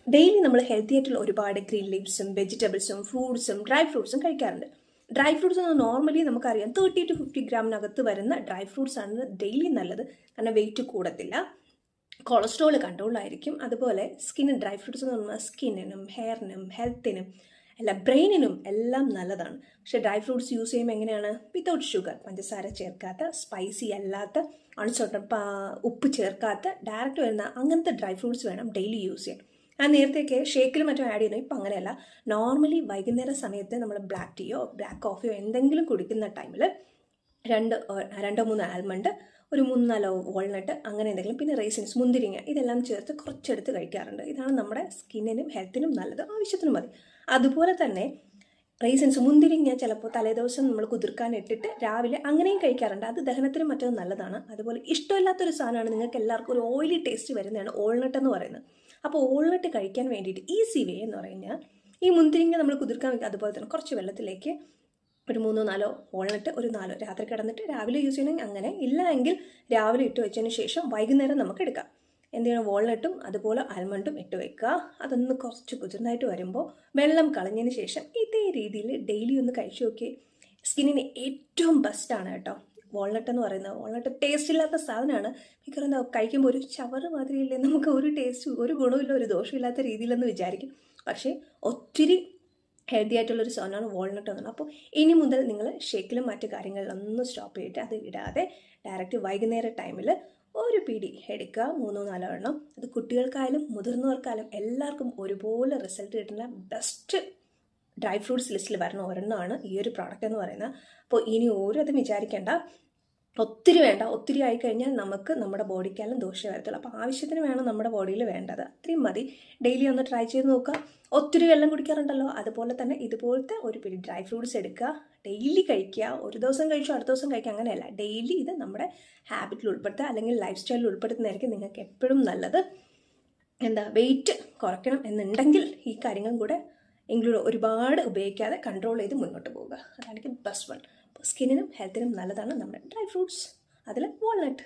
Daily നമ്മൾ healthy ആയിട്ടുള്ള ഒരുപാട് ഗ്രീൻ ലീവ്സും വെജിറ്റബിൾസും ഫ്രൂട്ട്സും ഡ്രൈ ഫ്രൂട്ട്സും കഴിക്കാറുണ്ട്. ഡ്രൈ ഫ്രൂട്ട്സ് നോർമലി നമുക്കറിയാം 30 to 50 ഗ്രാമിനകത്ത് വരുന്ന ഡ്രൈ ഫ്രൂട്ട്സ് ആണ് ഡെയിലി നല്ലത്. കാരണം വെയിറ്റ് കൂടത്തില്ല, കൊളസ്ട്രോൾ കൺട്രോളായിരിക്കും. അതുപോലെ ഡ്രൈ ഫ്രൂട്ട്സ് എന്ന് പറഞ്ഞാൽ സ്കിന്നിനും ഹെയറിനും ഹെൽത്തിനും അല്ല ബ്രെയിനിനും എല്ലാം നല്ലതാണ്. പക്ഷേ ഡ്രൈ ഫ്രൂട്ട്സ് യൂസ് ചെയ്യുമ്പോൾ എങ്ങനെയാണ്? വിത്തൗട്ട് ഷുഗർ, പഞ്ചസാര ചേർക്കാത്ത, സ്പൈസി അല്ലാത്ത, അൺസോൾട്ടഡ് ഉപ്പ് ചേർക്കാത്ത, ഡയറക്റ്റ് വരുന്ന അങ്ങനത്തെ ഡ്രൈ ഫ്രൂട്ട്സ് വേണം ഡെയിലി യൂസ് ചെയ്യാൻ. ആ നേരത്തേക്ക് ഷേക്കിലും മറ്റും ആഡ് ചെയ്യുന്നു. ഇപ്പം അങ്ങനെയല്ല. നോർമലി വൈകുന്നേര സമയത്ത് നമ്മൾ ബ്ലാക്ക് ടീയോ ബ്ലാക്ക് കോഫിയോ എന്തെങ്കിലും കുടിക്കുന്ന ടൈമിൽ രണ്ടോ മൂന്നോ ആൽമണ്ട്, ഒരു 3-4 വാൾനട്ട്, അങ്ങനെ എന്തെങ്കിലും, പിന്നെ റൈസിൻസ്, മുന്തിരിങ്ങ, ഇതെല്ലാം ചേർത്ത് കുറച്ചെടുത്ത് കഴിക്കാറുണ്ട്. ഇതാണ് നമ്മുടെ സ്കിന്നിനും ഹെൽത്തിനും നല്ലത്. ആവശ്യത്തിന് മതി. അതുപോലെ തന്നെ റൈസിൻസ്, മുന്തിരിങ്ങ ചിലപ്പോൾ തലേദിവസം നമ്മൾ കുതിർക്കാൻ ഇട്ടിട്ട് രാവിലെ അങ്ങനെയും കഴിക്കാറുണ്ട്. അത് ദഹനത്തിനും മറ്റൊരു നല്ലതാണ്. അതുപോലെ ഇഷ്ടമില്ലാത്തൊരു സാധനമാണ്, നിങ്ങൾക്ക് എല്ലാവർക്കും ഒരു ഓയിലി ടേസ്റ്റ് വരുന്നതാണ് ഓൾനട്ട് എന്ന് പറയുന്നത്. അപ്പോൾ ഓൾനട്ട് കഴിക്കാൻ വേണ്ടിയിട്ട് ഈസി വേ എന്ന് പറഞ്ഞാൽ ഈ മുന്തിരിങ്ങ നമ്മൾ കുതിർക്കാൻ വയ്ക്കുക. അതുപോലെ തന്നെ കുറച്ച് വെള്ളത്തിലേക്ക് ഒരു 3-4 വാൾനട്ട്, ഒരു 4 രാത്രി കിടന്നിട്ട് രാവിലെ യൂസ് ചെയ്യണമെങ്കിൽ അങ്ങനെ, ഇല്ല എങ്കിൽ രാവിലെ ഇട്ട് വെച്ചതിന് ശേഷം വൈകുന്നേരം നമുക്ക് എടുക്കാം. എന്ത് ചെയ്യണം? വാൾനട്ടും അതുപോലെ ആൽമണ്ടും ഇട്ട് വെക്കുക. അതൊന്ന് കുറച്ച് കുതിർന്നായിട്ട് വരുമ്പോൾ വെള്ളം കളഞ്ഞതിന് ശേഷം ഇതേ രീതിയിൽ ഡെയിലി ഒന്ന് കഴിച്ചു നോക്കി. സ്കിന്നിന് ഏറ്റവും ബെസ്റ്റാണ് കേട്ടോ വാൾനട്ട് എന്ന് പറയുന്നത്. വാൾനട്ട് ടേസ്റ്റ് ഇല്ലാത്ത സാധനമാണ്. മിക്കവാറും എന്താ കഴിക്കുമ്പോൾ ഒരു ചവറ് മാതിരിയില്ലേ, നമുക്ക് ഒരു ടേസ്റ്റ്, ഒരു ഗുണമില്ല, ഒരു ദോഷമില്ലാത്ത രീതിയിലെന്ന് വിചാരിക്കും. പക്ഷേ ഒത്തിരി ഹെൽത്തി ആയിട്ടുള്ളൊരു സാധനമാണ് വാൾനട്ട് എന്ന്. അപ്പോൾ ഇനി മുതൽ നിങ്ങൾ ഷേക്കിലും മറ്റു കാര്യങ്ങളിലൊന്നും സ്റ്റോപ്പ് ചെയ്തിട്ട് അത് ഇടാതെ ഡയറക്റ്റ് വൈകുന്നേര ടൈമിൽ ഒരു പിടി എടുക്കുക, 3-4 എണ്ണം. അത് കുട്ടികൾക്കായാലും മുതിർന്നവർക്കായാലും എല്ലാവർക്കും ഒരുപോലെ റിസൾട്ട് കിട്ടുന്ന ബെസ്റ്റ് ഡ്രൈ ഫ്രൂട്ട്സ് ലിസ്റ്റിൽ വരുന്ന ഒരെണ്ണമാണ് ഈ ഒരു പ്രോഡക്റ്റ് എന്ന് പറയുന്നത്. അപ്പോൾ ഇനി ഓരോതും വിചാരിക്കേണ്ട, ഒത്തിരി വേണ്ട. ഒത്തിരി ആയിക്കഴിഞ്ഞാൽ നമുക്ക് നമ്മുടെ ബോഡിക്കെല്ലാം ദോഷം വരത്തുള്ളൂ. അപ്പോൾ ആവശ്യത്തിന് വേണം നമ്മുടെ ബോഡിയിൽ വേണ്ടത്, അത്രയും മതി. ഡെയിലി ഒന്ന് ട്രൈ ചെയ്ത് നോക്കുക. ഒത്തിരി വെള്ളം കുടിക്കാറുണ്ടല്ലോ, അതുപോലെ തന്നെ ഇതുപോലത്തെ ഒരു പിടി ഡ്രൈ ഫ്രൂട്ട്സ് എടുക്കുക, ഡെയിലി കഴിക്കുക. ഒരു ദിവസം കഴിച്ചു അടുത്ത ദിവസം കഴിക്കുക, അങ്ങനെയല്ല. ഡെയിലി ഇത് നമ്മുടെ ഹാബിറ്റിൽ ഉൾപ്പെടുത്തുക, അല്ലെങ്കിൽ ലൈഫ് സ്റ്റൈലിൽ ഉൾപ്പെടുത്തുന്നതായിരിക്കും നിങ്ങൾക്ക് എപ്പോഴും നല്ലത്. വെയിറ്റ് കുറയ്ക്കണം എന്നുണ്ടെങ്കിൽ ഈ കാര്യങ്ങളും കൂടെ ഒരുപാട് ഉപയോഗിക്കാതെ കൺട്രോൾ ചെയ്ത് മുന്നോട്ട് പോവുക. അതായിരിക്കും ബെസ്റ്റ് വൺ. സ്കിന്നിനും ഹെൽത്തിനും നല്ലതാണ് നമ്മുടെ ഡ്രൈ ഫ്രൂട്ട്സ്, അതിൽ വാൾനട്ട്.